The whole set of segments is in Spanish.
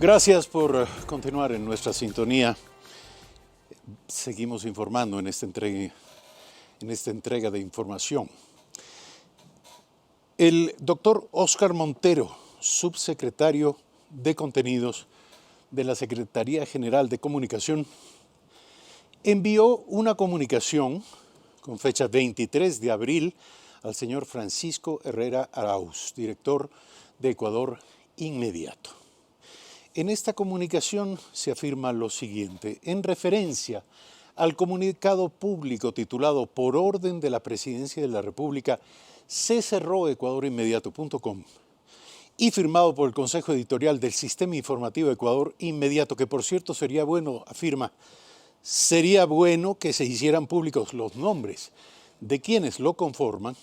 Gracias por continuar en nuestra sintonía. Seguimos informando en esta entrega de información. El doctor Óscar Montero, subsecretario de Contenidos de la Secretaría General de Comunicación, envió una comunicación con fecha 23 de abril al señor Francisco Herrera Arauz, director de Ecuador Inmediato. En esta comunicación se afirma lo siguiente, en referencia al comunicado público titulado Por orden de la Presidencia de la República, se cerró ecuadorinmediato.com y firmado por el Consejo Editorial del Sistema Informativo Ecuador Inmediato, que por cierto sería bueno, afirma, sería bueno que se hicieran públicos los nombres de quienes lo conforman.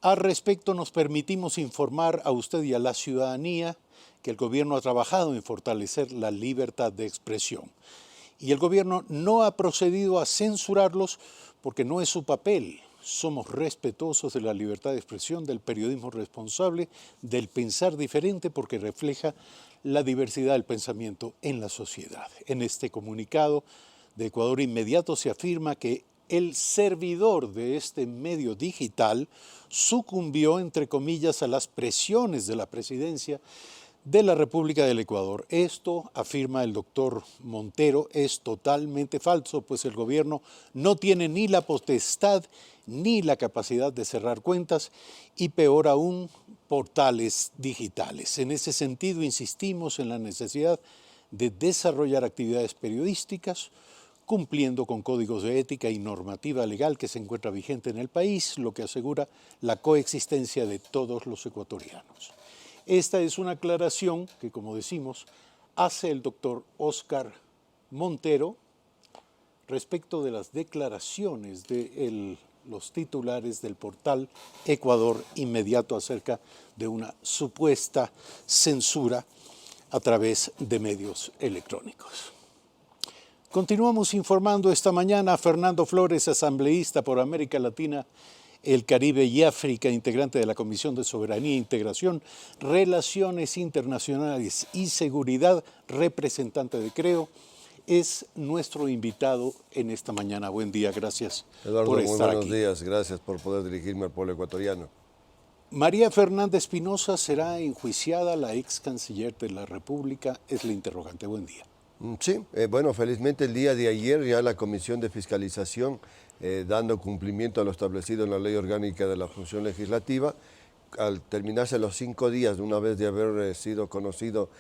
Al respecto nos permitimos informar a usted y a la ciudadanía que el gobierno ha trabajado en fortalecer la libertad de expresión y el gobierno no ha procedido a censurarlos porque no es su papel. Somos respetuosos de la libertad de expresión, del periodismo responsable, del pensar diferente porque refleja la diversidad del pensamiento en la sociedad. En este comunicado de Ecuador Inmediato se afirma que el servidor de este medio digital sucumbió, entre comillas, a las presiones de la presidencia de la República del Ecuador. Esto, afirma el doctor Montero, es totalmente falso, pues el gobierno no tiene ni la potestad ni la capacidad de cerrar cuentas y peor aún, portales digitales. En ese sentido, insistimos en la necesidad de desarrollar actividades periodísticas cumpliendo con códigos de ética y normativa legal que se encuentra vigente en el país, lo que asegura la coexistencia de todos los ecuatorianos. Esta es una aclaración que, como decimos, hace el doctor Óscar Montero respecto de las declaraciones de los titulares del portal Ecuador Inmediato acerca de una supuesta censura a través de medios electrónicos. Continuamos informando esta mañana. Fernando Flores, asambleísta por América Latina, el Caribe y África, integrante de la Comisión de Soberanía e Integración, Relaciones Internacionales y Seguridad, representante de CREO, es nuestro invitado en esta mañana. Buen día, gracias Eduardo, por estar aquí. Buenos días, gracias por poder dirigirme al pueblo ecuatoriano. María Fernanda Espinosa será enjuiciada, la ex canciller de la República, es la interrogante. Buen día. Sí, bueno, felizmente el día de ayer ya la Comisión de Fiscalización, dando cumplimiento a lo establecido en la Ley Orgánica de la Función Legislativa, al terminarse los 5 días de una vez de haber sido conocido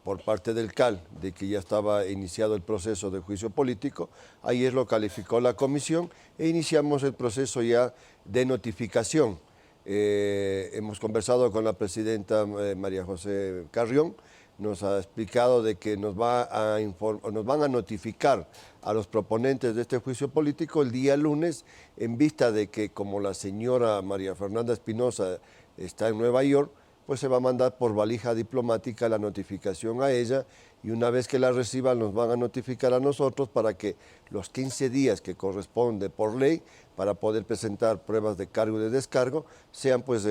por parte del CAL de que ya estaba iniciado el proceso de juicio político, ayer lo calificó la comisión e iniciamos el proceso ya de notificación. Hemos conversado con la presidenta María José Carrión, nos ha explicado de que nos van a notificar a los proponentes de este juicio político el día lunes, en vista de que como la señora María Fernanda Espinosa está en Nueva York, pues se va a mandar por valija diplomática la notificación a ella y una vez que la reciban nos van a notificar a nosotros para que los 15 días que corresponde por ley para poder presentar pruebas de cargo y de descargo sean pues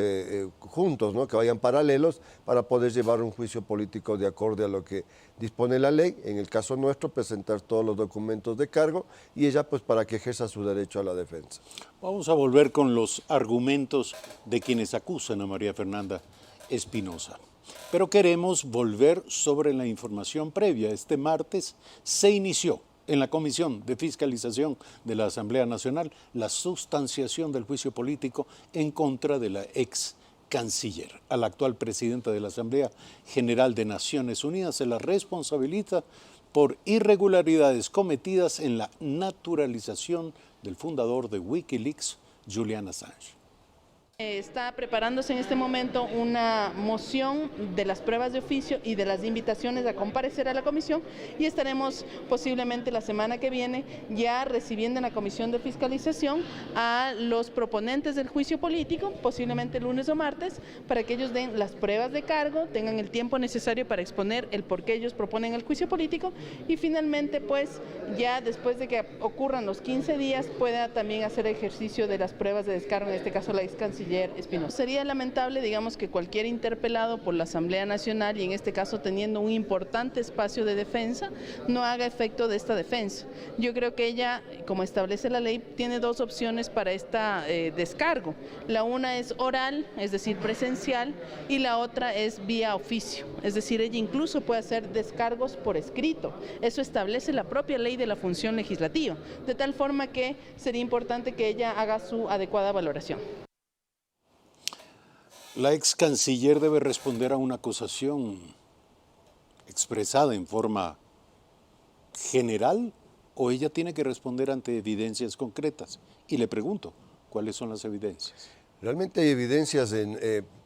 juntos, ¿no? Que vayan paralelos para poder llevar un juicio político de acorde a lo que dispone la ley, en el caso nuestro presentar todos los documentos de cargo y ella pues para que ejerza su derecho a la defensa. Vamos a volver con los argumentos de quienes acusan a María Fernanda Espinosa. Pero queremos volver sobre la información previa. Este martes se inició en la Comisión de Fiscalización de la Asamblea Nacional la sustanciación del juicio político en contra de la ex canciller. A la actual presidenta de la Asamblea General de Naciones Unidas se la responsabiliza por irregularidades cometidas en la naturalización del fundador de Wikileaks, Julian Assange. Está preparándose en este momento una moción de las pruebas de oficio y de las invitaciones a comparecer a la comisión y estaremos posiblemente la semana que viene ya recibiendo en la comisión de fiscalización a los proponentes del juicio político, posiblemente lunes o martes, para que ellos den las pruebas de cargo, tengan el tiempo necesario para exponer el por qué ellos proponen el juicio político y finalmente pues ya después de que ocurran los 15 días pueda también hacer ejercicio de las pruebas de descargo, en este caso la ex canciller Espinosa. Sería lamentable, digamos, que cualquier interpelado por la Asamblea Nacional, y en este caso teniendo un importante espacio de defensa, no haga efecto de esta defensa. Yo creo que ella, como establece la ley, tiene dos opciones para este descargo. La una es oral, es decir, presencial, y la otra es vía oficio, es decir, ella incluso puede hacer descargos por escrito. Eso establece la propia ley de la función legislativa, de tal forma que sería importante que ella haga su adecuada valoración. La ex canciller debe responder a una acusación expresada en forma general o ella tiene que responder ante evidencias concretas. Y le pregunto, ¿cuáles son las evidencias? Realmente hay evidencias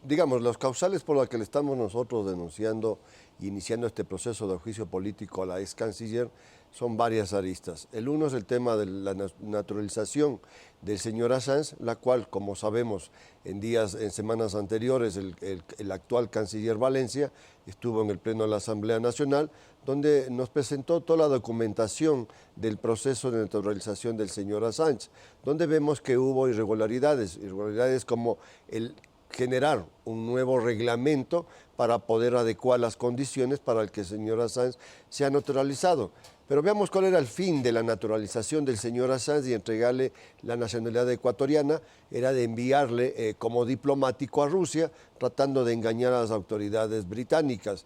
digamos, los causales por los que le estamos nosotros denunciando e iniciando este proceso de juicio político a la ex canciller son varias aristas. El uno es el tema de la naturalización del señor Assange, la cual, como sabemos, en semanas anteriores, el actual canciller Valencia estuvo en el Pleno de la Asamblea Nacional, donde nos presentó toda la documentación del proceso de naturalización del señor Assange, donde vemos que hubo irregularidades como el generar un nuevo reglamento para poder adecuar las condiciones para el que el señor Assange sea naturalizado. Pero veamos cuál era el fin de la naturalización del señor Assange y entregarle la nacionalidad ecuatoriana, era de enviarle como diplomático a Rusia, tratando de engañar a las autoridades británicas.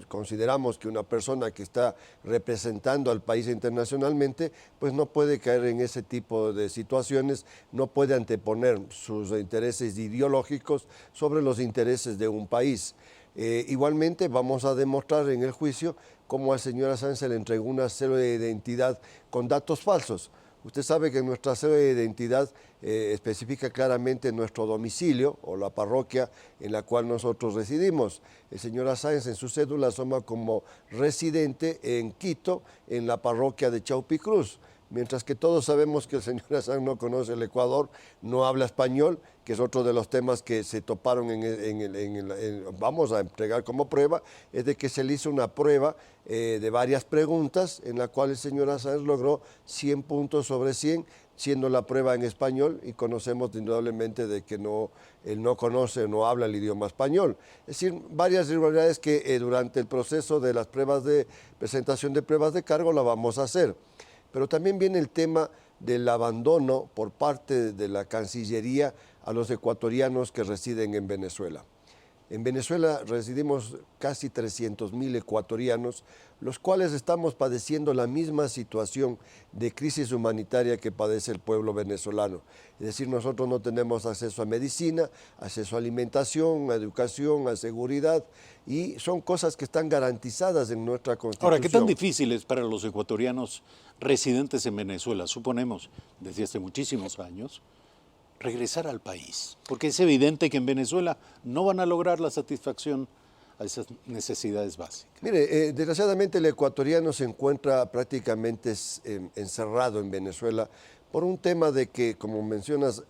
Consideramos que una persona que está representando al país internacionalmente, pues no puede caer en ese tipo de situaciones, no puede anteponer sus intereses ideológicos sobre los intereses de un país. Igualmente vamos a demostrar en el juicio cómo al señor Assange se le entregó una cédula de identidad con datos falsos. Usted sabe que nuestra cédula de identidad especifica claramente nuestro domicilio o la parroquia en la cual nosotros residimos. El señor Assange en su cédula asoma como residente en Quito, en la parroquia de Chaupicruz. Mientras que todos sabemos que el señor Assange no conoce el Ecuador, no habla español, que es otro de los temas que se toparon vamos a entregar como prueba, es de que se le hizo una prueba de varias preguntas en la cual el señor Assange logró 100 puntos sobre 100, siendo la prueba en español, y conocemos indudablemente de que él no conoce, no habla el idioma español. Es decir, varias irregularidades que durante el proceso de las pruebas de presentación de pruebas de cargo la vamos a hacer. Pero también viene el tema del abandono por parte de la Cancillería a los ecuatorianos que residen en Venezuela. En Venezuela residimos casi 300.000 ecuatorianos, los cuales estamos padeciendo la misma situación de crisis humanitaria que padece el pueblo venezolano. Es decir, nosotros no tenemos acceso a medicina, acceso a alimentación, a educación, a seguridad, y son cosas que están garantizadas en nuestra Constitución. Ahora, ¿qué tan difícil es para los ecuatorianos residentes en Venezuela, suponemos, desde hace muchísimos años, regresar al país? Porque es evidente que en Venezuela no van a lograr la satisfacción a esas necesidades básicas. Mire, desgraciadamente el ecuatoriano se encuentra prácticamente encerrado en Venezuela por un tema de que, como mencionas,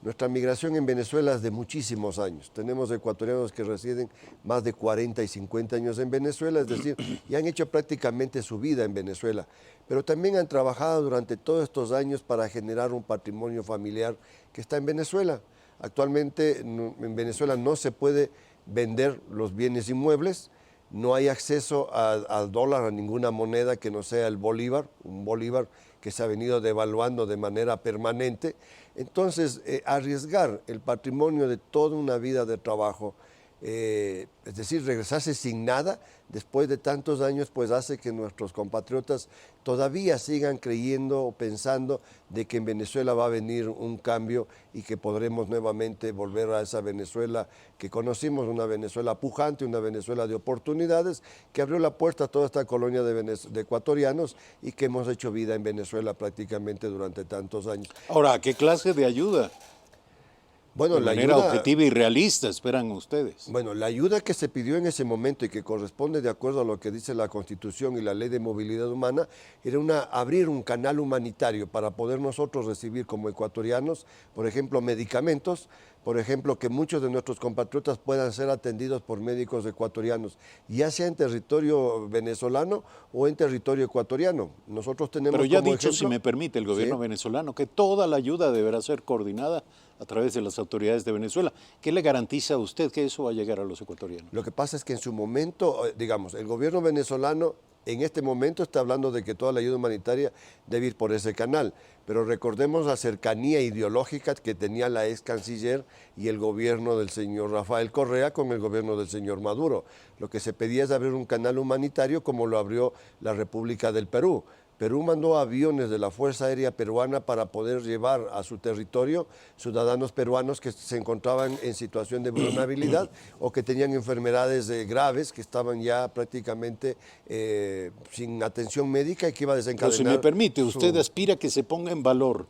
nuestra migración en Venezuela es de muchísimos años. Tenemos ecuatorianos que residen más de 40 y 50 años en Venezuela, es decir, y han hecho prácticamente su vida en Venezuela, pero también han trabajado durante todos estos años para generar un patrimonio familiar que está en Venezuela. Actualmente en Venezuela no se puede vender los bienes inmuebles, no hay acceso al dólar, a ninguna moneda que no sea el bolívar, un bolívar que se ha venido devaluando de manera permanente. Entonces, arriesgar el patrimonio de toda una vida de trabajo, es decir, regresarse sin nada después de tantos años, pues hace que nuestros compatriotas todavía sigan creyendo o pensando de que en Venezuela va a venir un cambio y que podremos nuevamente volver a esa Venezuela que conocimos, una Venezuela pujante, una Venezuela de oportunidades, que abrió la puerta a toda esta colonia de ecuatorianos y que hemos hecho vida en Venezuela prácticamente durante tantos años. Ahora, ¿qué clase de ayuda? Bueno, de manera objetiva y realista esperan ustedes. Bueno, la ayuda que se pidió en ese momento y que corresponde de acuerdo a lo que dice la Constitución y la Ley de Movilidad Humana era abrir un canal humanitario para poder nosotros recibir como ecuatorianos, por ejemplo, medicamentos, por ejemplo, que muchos de nuestros compatriotas puedan ser atendidos por médicos ecuatorianos, ya sea en territorio venezolano o en territorio ecuatoriano. Nosotros tenemos Pero ya ha como dicho, ejemplo, si me permite, el gobierno sí, venezolano que toda la ayuda deberá ser coordinada a través de las autoridades de Venezuela. ¿Qué le garantiza a usted que eso va a llegar a los ecuatorianos? lo que pasa es que en su momento, digamos, el gobierno venezolano en este momento está hablando de que toda la ayuda humanitaria debe ir por ese canal, pero recordemos la cercanía ideológica que tenía la ex canciller y el gobierno del señor Rafael Correa con el gobierno del señor Maduro. Lo que se pedía es abrir un canal humanitario como lo abrió la República del Perú. Perú mandó aviones de la Fuerza Aérea Peruana para poder llevar a su territorio ciudadanos peruanos que se encontraban en situación de vulnerabilidad o que tenían enfermedades graves, que estaban ya prácticamente sin atención médica y que iba a desencadenar. Pero si me permite, usted aspira a que se ponga en valor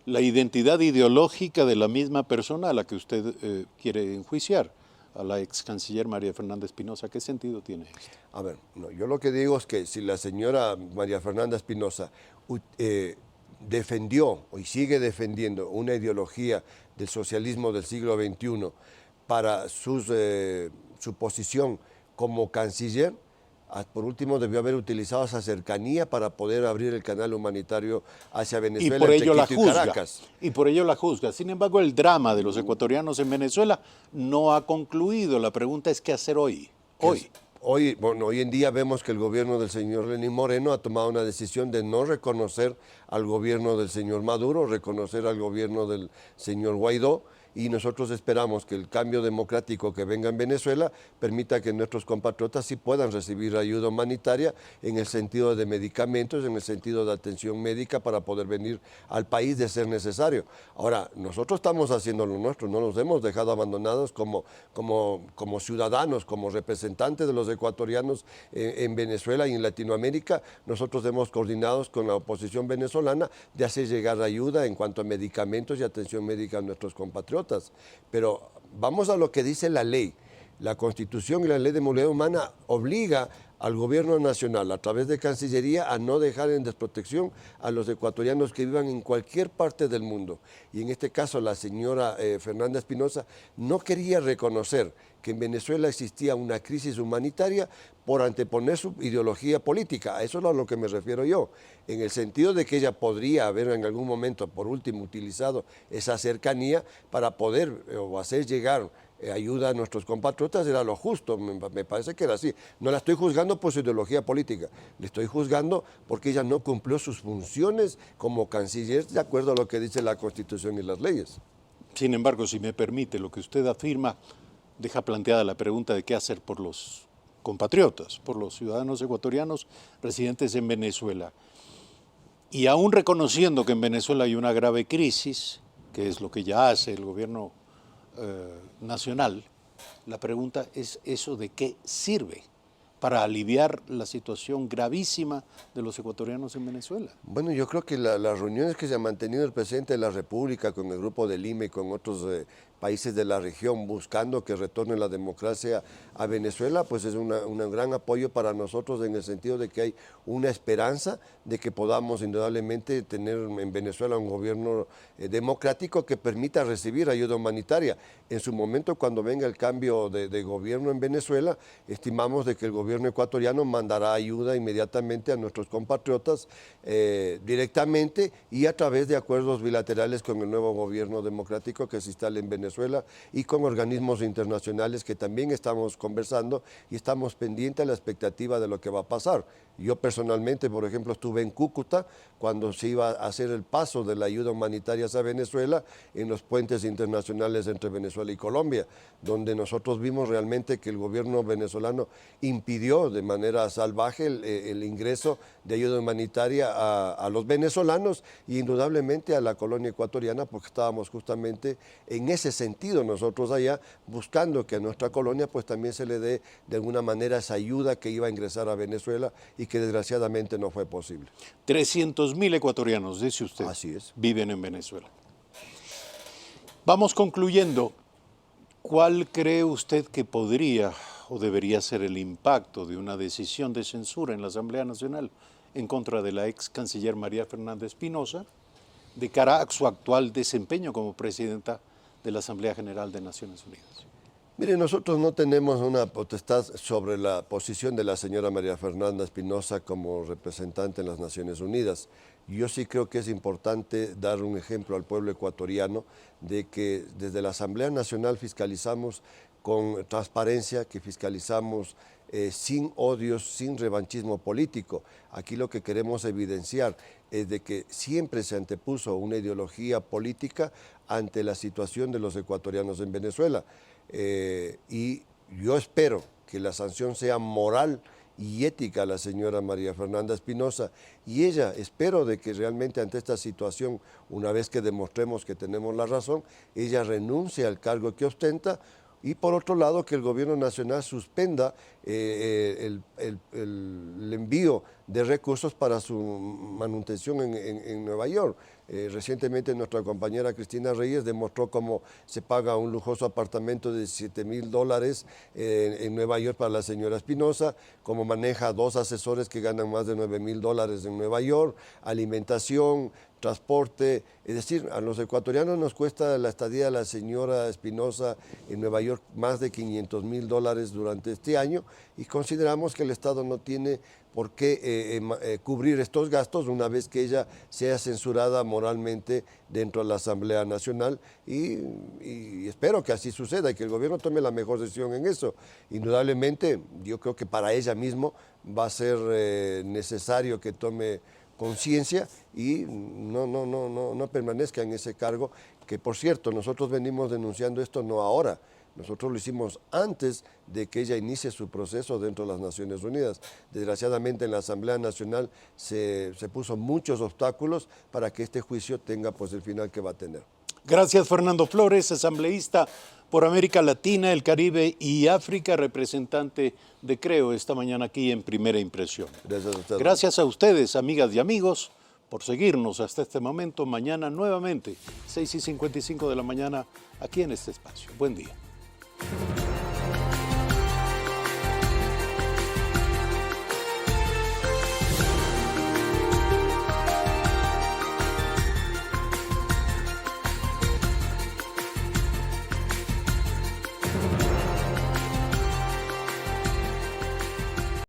la identidad ideológica de la misma persona a la que usted quiere enjuiciar, a la ex canciller María Fernanda Espinosa. ¿Qué sentido tiene esto? A ver, no, yo lo que digo es que si la señora María Fernanda Espinosa defendió y sigue defendiendo una ideología del socialismo del siglo XXI para su posición como canciller, por último debió haber utilizado esa cercanía para poder abrir el canal humanitario hacia Venezuela, Y por ello la Quito y juzga. Caracas. Y por ello la juzga. Sin embargo, el drama de los ecuatorianos en Venezuela no ha concluido. La pregunta es qué hacer hoy. Hoy en día vemos que el gobierno del señor Lenín Moreno ha tomado una decisión de no reconocer al gobierno del señor Maduro, reconocer al gobierno del señor Guaidó, y nosotros esperamos que el cambio democrático que venga en Venezuela permita que nuestros compatriotas sí puedan recibir ayuda humanitaria en el sentido de medicamentos, en el sentido de atención médica para poder venir al país de ser necesario. Ahora, nosotros estamos haciendo lo nuestro, no nos hemos dejado abandonados como ciudadanos, como representantes de los ecuatorianos en Venezuela y en Latinoamérica. Nosotros hemos coordinado con la oposición venezolana de hacer llegar ayuda en cuanto a medicamentos y atención médica a nuestros compatriotas. Pero vamos a lo que dice la ley. La Constitución y la Ley de Movilidad Humana obliga al gobierno nacional a través de Cancillería a no dejar en desprotección a los ecuatorianos que vivan en cualquier parte del mundo. Y en este caso la señora Fernanda Espinosa no quería reconocer que en Venezuela existía una crisis humanitaria por anteponer su ideología política. A eso es a lo que me refiero yo, en el sentido de que ella podría haber en algún momento, por último, utilizado esa cercanía para poder o hacer llegar ayuda a nuestros compatriotas, era lo justo, me parece que era así. No la estoy juzgando por su ideología política, le estoy juzgando porque ella no cumplió sus funciones como canciller de acuerdo a lo que dice la Constitución y las leyes. Sin embargo, si me permite, lo que usted afirma deja planteada la pregunta de qué hacer por los compatriotas, por los ciudadanos ecuatorianos residentes en Venezuela. Y aún reconociendo que en Venezuela hay una grave crisis, que es lo que ya hace el gobierno nacional, la pregunta es eso de qué sirve para aliviar la situación gravísima de los ecuatorianos en Venezuela. Bueno, yo creo que las reuniones que se ha mantenido el presidente de la República con el Grupo de Lima y con otros países de la región buscando que retorne la democracia a Venezuela, pues es un gran apoyo para nosotros en el sentido de que hay una esperanza de que podamos indudablemente tener en Venezuela un gobierno democrático que permita recibir ayuda humanitaria. En su momento, cuando venga el cambio de gobierno en Venezuela, estimamos de que el gobierno ecuatoriano mandará ayuda inmediatamente a nuestros compatriotas directamente y a través de acuerdos bilaterales con el nuevo gobierno democrático que se instale en Venezuela y con organismos internacionales que también estamos conversando y estamos pendientes a la expectativa de lo que va a pasar. Yo personalmente, por ejemplo, estuve en Cúcuta cuando se iba a hacer el paso de la ayuda humanitaria hacia Venezuela en los puentes internacionales entre Venezuela y Colombia, donde nosotros vimos realmente que el gobierno venezolano impidió de manera salvaje el ingreso de ayuda humanitaria a los venezolanos y indudablemente a la colonia ecuatoriana, porque estábamos justamente en ese sentido nosotros allá buscando que a nuestra colonia pues también se le dé de alguna manera esa ayuda que iba a ingresar a Venezuela y que desgraciadamente no fue posible. 300.000 ecuatorianos, dice usted, así es, viven en Venezuela. Vamos concluyendo. ¿Cuál cree usted que podría o debería ser el impacto de una decisión de censura en la Asamblea Nacional en contra de la ex canciller María Fernanda Espinosa de cara a su actual desempeño como presidenta de la Asamblea General de Naciones Unidas? Mire, nosotros no tenemos una potestad sobre la posición de la señora María Fernanda Espinosa como representante en las Naciones Unidas. Yo sí creo que es importante dar un ejemplo al pueblo ecuatoriano de que desde la Asamblea Nacional fiscalizamos con transparencia, que fiscalizamos sin odios, sin revanchismo político. Aquí lo que queremos evidenciar es de que siempre se antepuso una ideología política ante la situación de los ecuatorianos en Venezuela. Y yo espero que la sanción sea moral y ética a la señora María Fernanda Espinosa, y ella, espero de que realmente ante esta situación, una vez que demostremos que tenemos la razón, ella renuncie al cargo que ostenta, y por otro lado que el gobierno nacional suspenda el envío de recursos para su manutención en Nueva York. Recientemente nuestra compañera Cristina Reyes demostró cómo se paga un lujoso apartamento de $7,000 en Nueva York para la señora Espinosa, cómo maneja 2 asesores que ganan más de $9,000 en Nueva York, alimentación, transporte, es decir, a los ecuatorianos nos cuesta la estadía de la señora Espinosa en Nueva York más de $500,000 durante este año, y consideramos que el Estado no tiene por qué cubrir estos gastos una vez que ella sea censurada moralmente dentro de la Asamblea Nacional, y espero que así suceda y que el gobierno tome la mejor decisión en eso. Indudablemente, yo creo que para ella mismo va a ser necesario que tome conciencia y no permanezca en ese cargo, que por cierto nosotros venimos denunciando esto no ahora, nosotros lo hicimos antes de que ella inicie su proceso dentro de las Naciones Unidas. Desgraciadamente en la Asamblea Nacional se puso muchos obstáculos para que este juicio tenga pues el final que va a tener. Gracias, Fernando Flores, asambleísta por América Latina, el Caribe y África, representante de Creo esta mañana aquí en Primera Impresión. Gracias a ustedes. Gracias a ustedes, amigas y amigos, por seguirnos hasta este momento. Mañana nuevamente, 6:55 de la mañana, aquí en este espacio. Buen día.